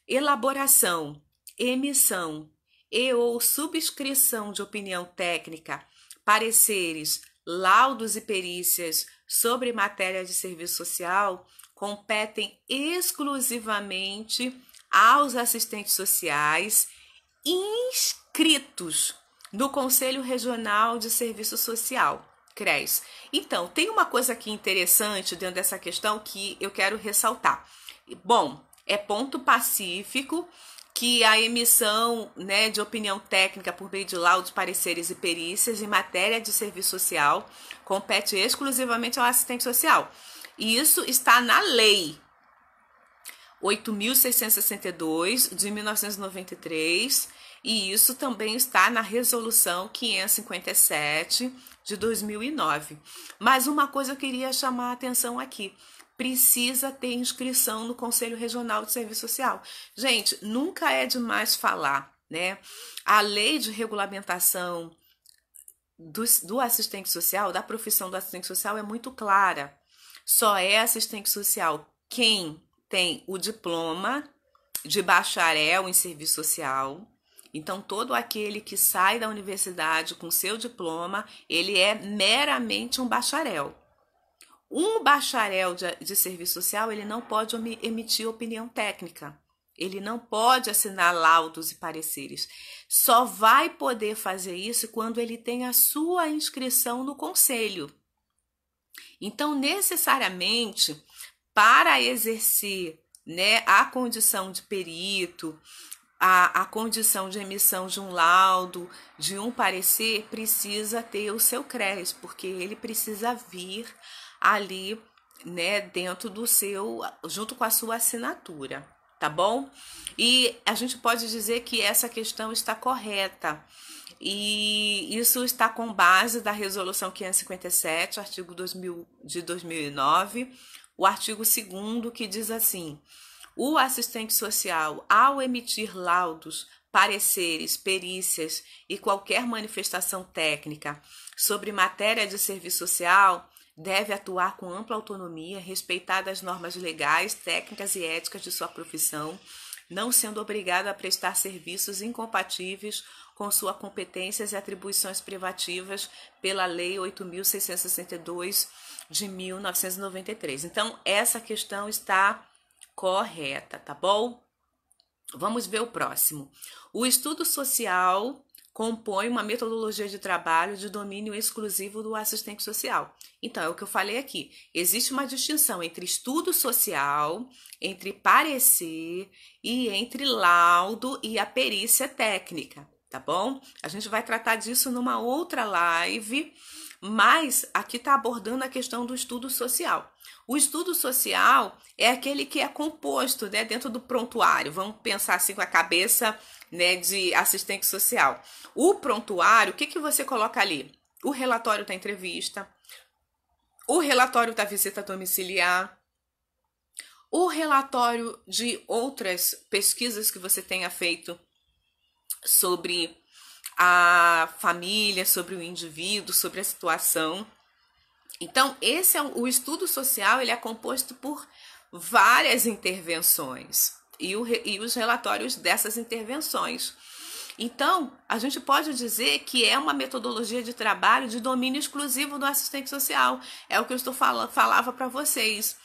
elaboração, emissão e ou subscrição de opinião técnica, pareceres, laudos e perícias sobre matéria de serviço social competem exclusivamente aos assistentes sociais inscritos no Conselho Regional de Serviço Social, CRES. Então, tem uma coisa aqui interessante dentro dessa questão que eu quero ressaltar. Bom, é ponto pacífico que a emissão, né, de opinião técnica por meio de laudos, pareceres e perícias em matéria de serviço social compete exclusivamente ao assistente social. E isso está na Lei 8.662 de 1993 E isso também está na resolução 557 de 2009. Mas uma coisa eu queria chamar a atenção aqui. Precisa ter inscrição no Conselho Regional de Serviço Social. Gente, nunca é demais falar, né? A lei de regulamentação do assistente social, da profissão do assistente social, é muito clara. Só é assistente social quem tem o diploma de bacharel em serviço social. Então, todo aquele que sai da universidade com seu diploma, ele é meramente um bacharel. Um bacharel de serviço social, ele não pode emitir opinião técnica. Ele não pode assinar laudos e pareceres. Só vai poder fazer isso quando ele tem a sua inscrição no conselho. Então, necessariamente, para exercer, né, a condição de perito, a condição de emissão de um laudo, de um parecer, precisa ter o seu CRES, porque ele precisa vir ali, né, dentro do seu, junto com a sua assinatura, tá bom? E a gente pode dizer que essa questão está correta. E isso está com base da resolução 557, artigo 2000, de 2009, o artigo 2º, que diz assim: o assistente social, ao emitir laudos, pareceres, perícias e qualquer manifestação técnica sobre matéria de serviço social, deve atuar com ampla autonomia, respeitar as normas legais, técnicas e éticas de sua profissão, não sendo obrigado a prestar serviços incompatíveis com suas competências e atribuições privativas pela Lei 8.662 de 1993. Então, essa questão está correta, tá bom? Vamos ver o próximo. O estudo social compõe uma metodologia de trabalho de domínio exclusivo do assistente social. Então, é o que eu falei aqui. Existe uma distinção entre estudo social, entre parecer e entre laudo e a perícia técnica, tá bom? A gente vai tratar disso numa outra live, mas aqui está abordando a questão do estudo social. O estudo social é aquele que é composto, né, dentro do prontuário. Vamos pensar assim com a cabeça, né, de assistente social. O prontuário, o que que você coloca ali? O relatório da entrevista, o relatório da visita domiciliar, o relatório de outras pesquisas que você tenha feito sobre a família, sobre o indivíduo, sobre a situação. Então, esse é o estudo social, ele é composto por várias intervenções e os relatórios dessas intervenções. Então, a gente pode dizer que é uma metodologia de trabalho de domínio exclusivo do assistente social. É o que eu falava para vocês.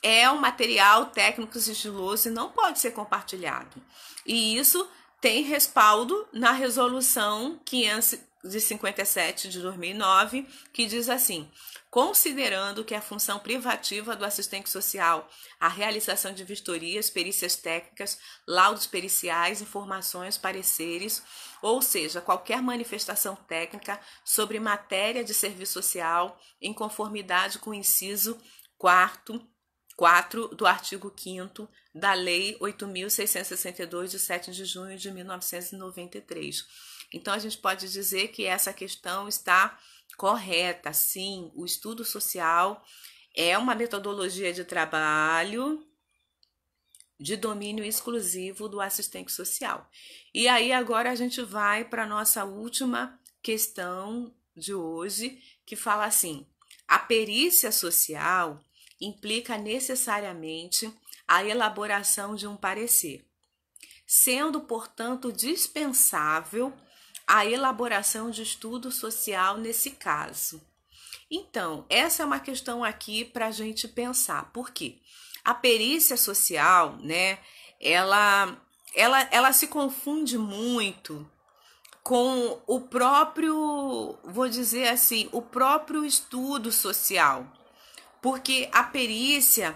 É um material técnico sigiloso e não pode ser compartilhado. E isso tem respaldo na resolução 557 de 2009, que diz assim: considerando que a função privativa do assistente social, a realização de vistorias, perícias técnicas, laudos periciais, informações, pareceres, ou seja, qualquer manifestação técnica sobre matéria de serviço social, em conformidade com o inciso 4 do artigo 5º da Lei 8.662, de 7 de junho de 1993. Então, a gente pode dizer que essa questão está correta. Sim, o estudo social é uma metodologia de trabalho de domínio exclusivo do assistente social. E aí, agora a gente vai para a nossa última questão de hoje, que fala assim: a perícia social implica necessariamente a elaboração de um parecer, sendo, portanto, dispensável a elaboração de estudo social nesse caso. Então, essa é uma questão aqui para a gente pensar. Por quê? A perícia social, né, ela se confunde muito com o próprio, vou dizer assim, o próprio estudo social. Porque a perícia,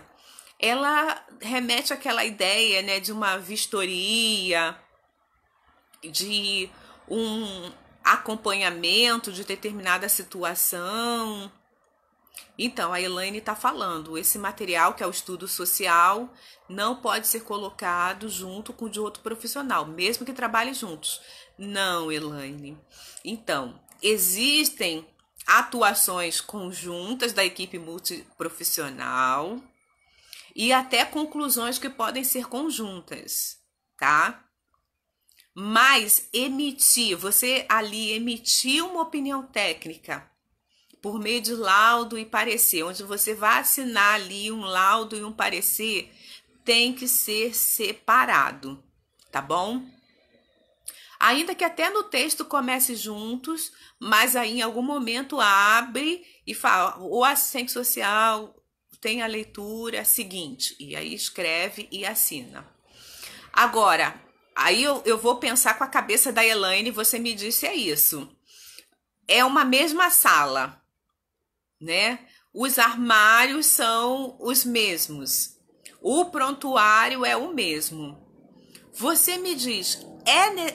ela remete àquela ideia, né, de uma vistoria, de um acompanhamento de determinada situação. Então, a Elaine está falando, esse material, que é o estudo social, não pode ser colocado junto com o de outro profissional, mesmo que trabalhem juntos. Não, Elaine. Então, existem atuações conjuntas da equipe multiprofissional e até conclusões que podem ser conjuntas, tá? Mas você ali emitir uma opinião técnica por meio de laudo e parecer, onde você vai assinar ali um laudo e um parecer, tem que ser separado, tá bom? Ainda que até no texto comece juntos, mas aí em algum momento abre e fala, o assistente social tem a leitura seguinte, e aí escreve e assina. Agora, aí eu vou pensar com a cabeça da Elaine, você me disse é isso. É uma mesma sala, né? Os armários são os mesmos. O prontuário é o mesmo. Você me diz,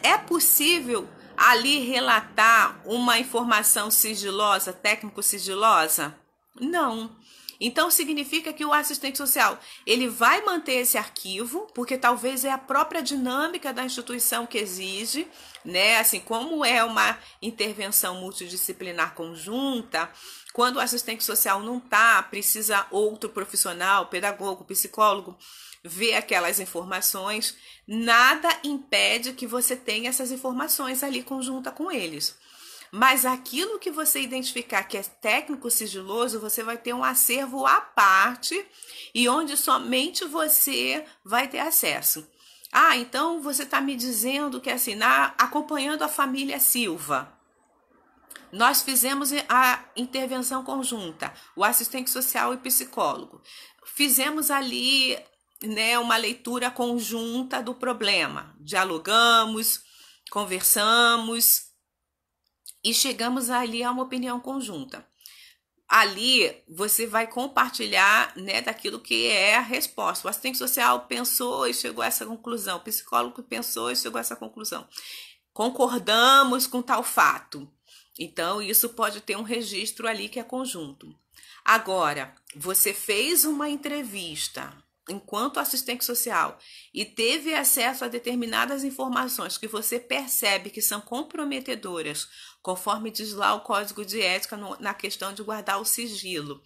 é possível ali relatar uma informação sigilosa, técnico-sigilosa? Não. Então significa que o assistente social, ele vai manter esse arquivo, porque talvez é a própria dinâmica da instituição que exige, né? Assim, como é uma intervenção multidisciplinar conjunta, quando o assistente social não tá, precisa outro profissional, pedagogo, psicólogo, ver aquelas informações, nada impede que você tenha essas informações ali conjunta com eles. Mas aquilo que você identificar que é técnico sigiloso, você vai ter um acervo à parte e onde somente você vai ter acesso. Ah, então você está me dizendo que assim, acompanhando a família Silva, nós fizemos a intervenção conjunta, o assistente social e psicólogo. Fizemos ali, né, uma leitura conjunta do problema. Dialogamos, conversamos e chegamos ali a uma opinião conjunta. Ali você vai compartilhar, né, daquilo que é a resposta. O assistente social pensou e chegou a essa conclusão. O psicólogo pensou e chegou a essa conclusão. Concordamos com tal fato. Então, isso pode ter um registro ali que é conjunto. Agora, você fez uma entrevista enquanto assistente social e teve acesso a determinadas informações que você percebe que são comprometedoras, conforme diz lá o Código de Ética na questão de guardar o sigilo,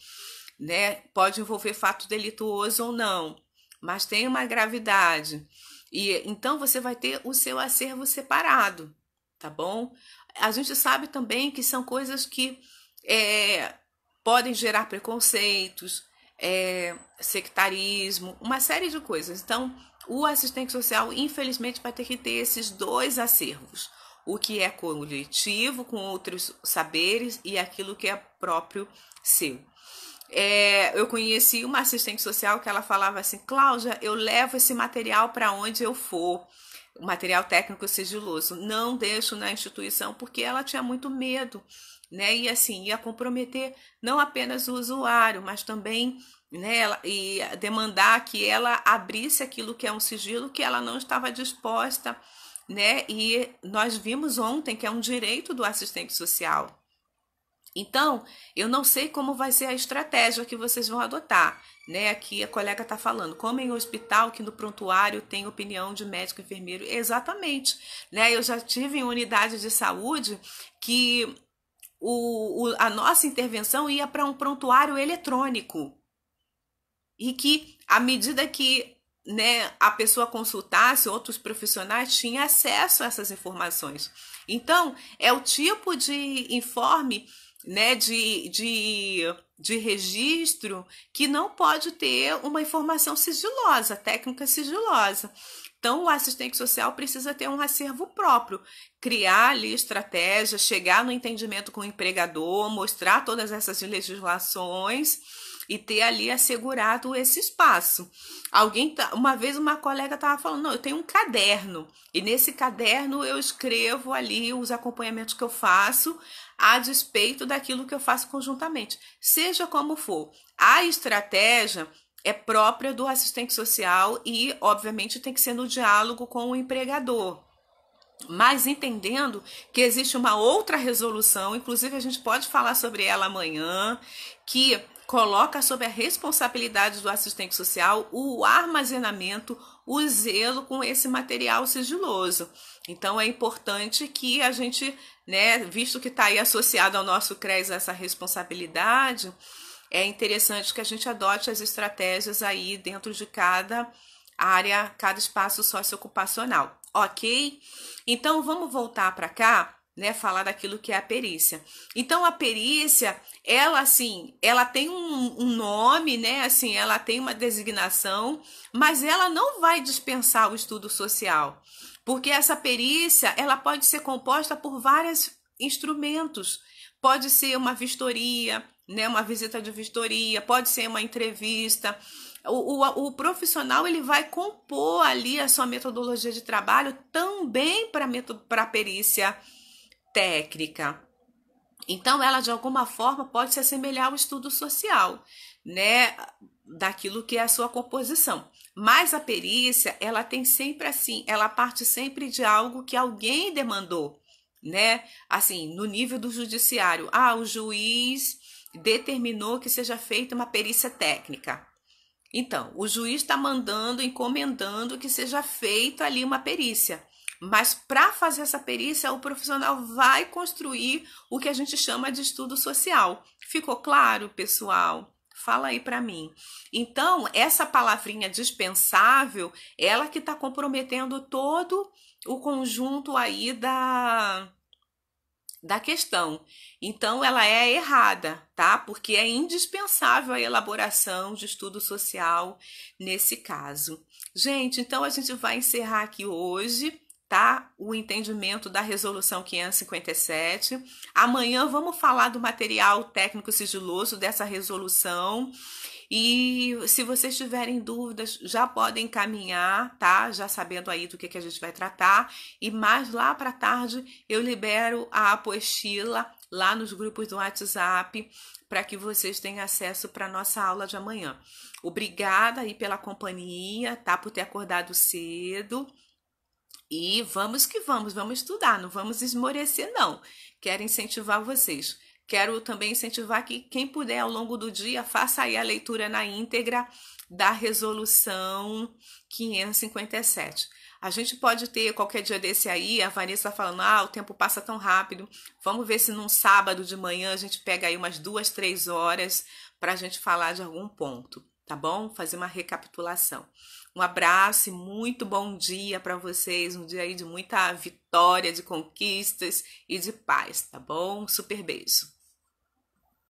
né? Pode envolver fato delituoso ou não, mas tem uma gravidade. E então você vai ter o seu acervo separado, tá bom? A gente sabe também que são coisas que podem gerar preconceitos, sectarismo, uma série de coisas. Então, o assistente social, infelizmente, vai ter que ter esses dois acervos. O que é coletivo, com outros saberes, e aquilo que é próprio seu. Eu conheci uma assistente social que ela falava assim, Cláudia, eu levo esse material para onde eu for, o material técnico sigiloso, não deixo na instituição, porque ela tinha muito medo, né? E assim, ia comprometer não apenas o usuário, mas também, né, e demandar que ela abrisse aquilo que é um sigilo que ela não estava disposta, né? E nós vimos ontem que é um direito do assistente social. Então, eu não sei como vai ser a estratégia que vocês vão adotar, né? Aqui a colega está falando, como em hospital que no prontuário tem opinião de médico e enfermeiro. Exatamente, né? Eu já tive em unidade de saúde que a nossa intervenção ia para um prontuário eletrônico e que, à medida que, né, a pessoa consultasse, outros profissionais tinham acesso a essas informações. Então, é o tipo de informe, né, de registro que não pode ter uma informação sigilosa, técnica sigilosa. Então, o assistente social precisa ter um acervo próprio, criar ali estratégia, chegar no entendimento com o empregador, mostrar todas essas legislações e ter ali assegurado esse espaço. Uma vez uma colega estava falando, não, eu tenho um caderno e nesse caderno eu escrevo ali os acompanhamentos que eu faço a despeito daquilo que eu faço conjuntamente. Seja como for, a estratégia é própria do assistente social e, obviamente, tem que ser no diálogo com o empregador. Mas entendendo que existe uma outra resolução, inclusive a gente pode falar sobre ela amanhã, que coloca sob a responsabilidade do assistente social o armazenamento, o zelo com esse material sigiloso. Então é importante que a gente, né, visto que está aí associado ao nosso CRES essa responsabilidade, é interessante que a gente adote as estratégias aí dentro de cada área, cada espaço socioocupacional, ok? Então vamos voltar para cá, né, falar daquilo que é a perícia. Então a perícia, ela assim, ela tem um nome, né, assim, ela tem uma designação, mas ela não vai dispensar o estudo social, porque essa perícia, ela pode ser composta por vários instrumentos. Pode ser uma vistoria, né, uma visita de vistoria, pode ser uma entrevista. O profissional ele vai compor ali a sua metodologia de trabalho também para a perícia técnica. Então, ela de alguma forma pode se assemelhar ao estudo social, né, daquilo que é a sua composição. Mas a perícia, ela tem sempre assim, ela parte sempre de algo que alguém demandou, né? Assim, no nível do judiciário, o juiz determinou que seja feita uma perícia técnica. Então, o juiz está mandando, encomendando que seja feita ali uma perícia. Mas para fazer essa perícia, o profissional vai construir o que a gente chama de estudo social. Ficou claro, pessoal? Fala aí para mim. Então, essa palavrinha dispensável, ela que está comprometendo todo o conjunto aí da questão. Então, ela é errada, tá? Porque é indispensável a elaboração de estudo social nesse caso. Gente, então a gente vai encerrar aqui hoje, tá? O entendimento da resolução 557. Amanhã vamos falar do material técnico sigiloso dessa resolução. E se vocês tiverem dúvidas, já podem encaminhar, tá? Já sabendo aí do que a gente vai tratar. E mais lá para tarde eu libero a apostila lá nos grupos do WhatsApp para que vocês tenham acesso para nossa aula de amanhã. Obrigada aí pela companhia, tá? Por ter acordado cedo. E vamos que vamos estudar, não vamos esmorecer não. Quero incentivar vocês. Quero também incentivar que quem puder ao longo do dia faça aí a leitura na íntegra da resolução 557. A gente pode ter qualquer dia desse aí, a Vanessa falando, o tempo passa tão rápido. Vamos ver se num sábado de manhã a gente pega aí umas 2, 3 horas para a gente falar de algum ponto, tá bom? Fazer uma recapitulação. Um abraço e muito bom dia para vocês, um dia aí de muita vitória, de conquistas e de paz, tá bom? Super beijo.